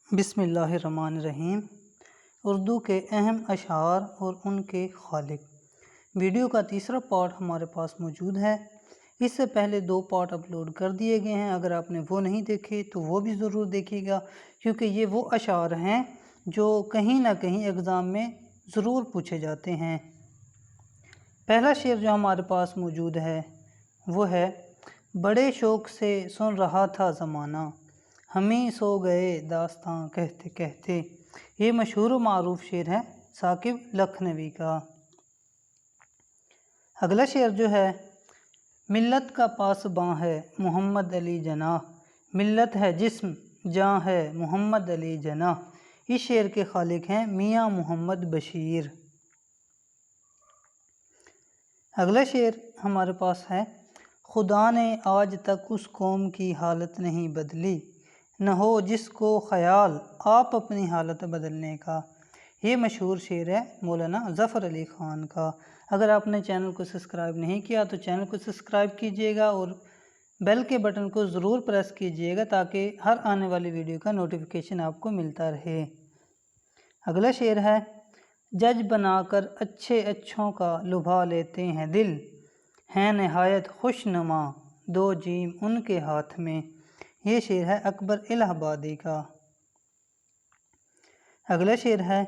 بسم اللہ الرحمن الرحیم۔ اردو کے اہم اشعار اور ان کے خالق، ویڈیو کا تیسرا پارٹ ہمارے پاس موجود ہے۔ اس سے پہلے 2 پارٹ اپلوڈ کر دیے گئے ہیں، اگر آپ نے وہ نہیں دیکھے تو وہ بھی ضرور دیکھیے گا، کیونکہ یہ وہ اشعار ہیں جو کہیں نہ کہیں ایگزام میں ضرور پوچھے جاتے ہیں۔ پہلا شعر جو ہمارے پاس موجود ہے وہ ہے: بڑے شوق سے سن رہا تھا زمانہ، ہمیں سو گئے داستاں کہتے کہتے۔ یہ مشہور و معروف شعر ہے ثاقب لکھنوی کا۔ اگلا شعر جو ہے: ملت کا پاسباں ہے محمد علی جناح، ملت ہے جسم جاں ہے محمد علی جناح۔ اس شعر کے خالق ہیں میاں محمد بشیر۔ اگلا شعر ہمارے پاس ہے: خدا نے آج تک اس قوم کی حالت نہیں بدلی، نہ ہو جس کو خیال آپ اپنی حالت بدلنے کا۔ یہ مشہور شعر ہے مولانا ظفر علی خان کا۔ اگر آپ نے چینل کو سبسکرائب نہیں کیا تو چینل کو سبسکرائب کیجئے گا اور بیل کے بٹن کو ضرور پریس کیجئے گا تاکہ ہر آنے والی ویڈیو کا نوٹیفیکیشن آپ کو ملتا رہے۔ اگلا شعر ہے: جج بنا کر اچھے اچھوں کا لبھا لیتے ہیں دل، ہیں نہایت خوش نما 2 جیم ان کے ہاتھ میں۔ یہ شعر ہے اکبر الہ آبادی کا۔ اگلا شعر ہے: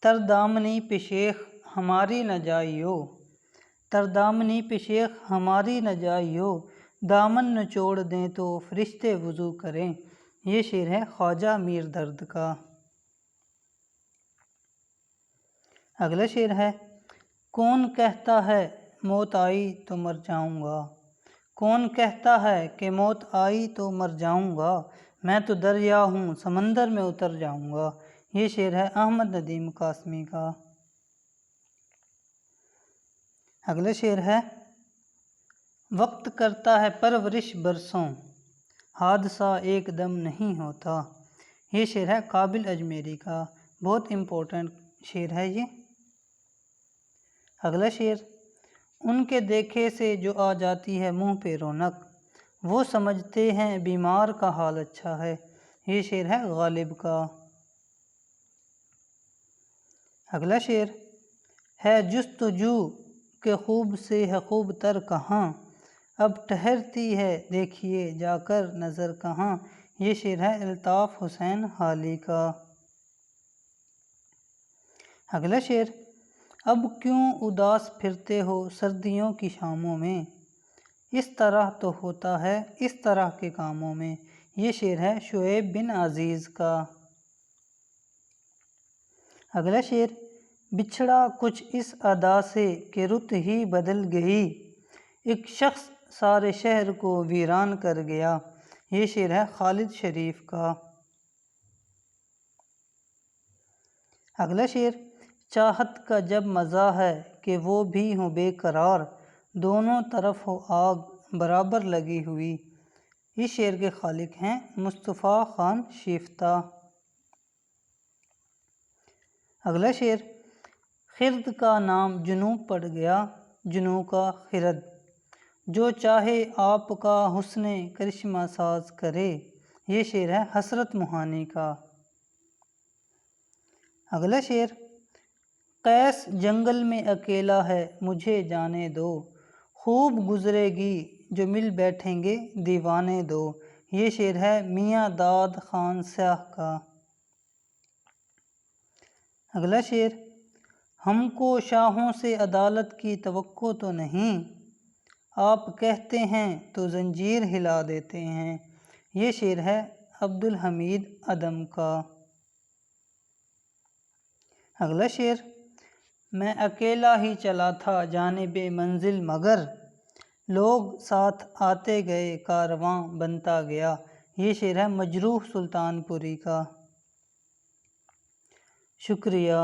تردامنی پہ شیخ ہماری نہ جائیو، تردامنی پہ شیخ ہماری نہ جائیو، دامن نچوڑ دیں تو فرشتے وضو کریں۔ یہ شعر ہے خواجہ میر درد کا۔ اگلا شعر ہے: کون کہتا ہے موت آئی تو مر جاؤں گا، کون کہتا ہے کہ موت آئی تو مر جاؤں گا، میں تو دریا ہوں سمندر میں اتر جاؤں گا۔ یہ شعر ہے احمد ندیم قاسمی کا۔ اگلا شعر ہے: وقت کرتا ہے پرورش برسوں، حادثہ ایک دم نہیں ہوتا۔ یہ شعر ہے قابل اجمیری کا۔ بہت امپورٹنٹ شعر ہے یہ۔ اگلا شعر: ان کے دیکھے سے جو آ جاتی ہے منہ پہ رونق، وہ سمجھتے ہیں بیمار کا حال اچھا ہے۔ یہ شعر ہے غالب کا۔ اگلا شعر ہے: جستجو کہ خوب سے ہے خوب تر کہاں، اب ٹھہرتی ہے دیکھیے جا کر نظر کہاں۔ یہ شعر ہے الطاف حسین حالی کا۔ اگلا شعر: اب کیوں اداس پھرتے ہو سردیوں کی شاموں میں، اس طرح تو ہوتا ہے اس طرح کے کاموں میں۔ یہ شعر ہے شعیب بن عزیز کا۔ اگلا شعر: بچھڑا کچھ اس ادا سے کہ رت ہی بدل گئی، ایک شخص سارے شہر کو ویران کر گیا۔ یہ شعر ہے خالد شریف کا۔ اگلا شعر: چاہت کا جب مزہ ہے کہ وہ بھی ہوں بے قرار، دونوں طرف ہو آگ برابر لگی ہوئی۔ اس شعر کے خالق ہیں مصطفیٰ خان شیفتہ۔ اگلا شعر: خرد کا نام جنوں پڑ گیا، جنوں کا خرد، جو چاہے آپ کا حسن کرشمہ ساز کرے۔ یہ شعر ہے حسرت موہانی کا۔ اگلا شعر: قیس جنگل میں اکیلا ہے مجھے جانے دو، خوب گزرے گی جو مل بیٹھیں گے دیوانے دو۔ یہ شعر ہے میاں داد خان سیاہ کا۔ اگلا شعر: ہم کو شاہوں سے عدالت کی توقع تو نہیں، آپ کہتے ہیں تو زنجیر ہلا دیتے ہیں۔ یہ شعر ہے عبدالحمید عدم کا۔ اگلا شعر: میں اکیلا ہی چلا تھا جانب منزل مگر، لوگ ساتھ آتے گئے کارواں بنتا گیا۔ یہ شعر ہے مجروح سلطان پوری کا۔ شکریہ۔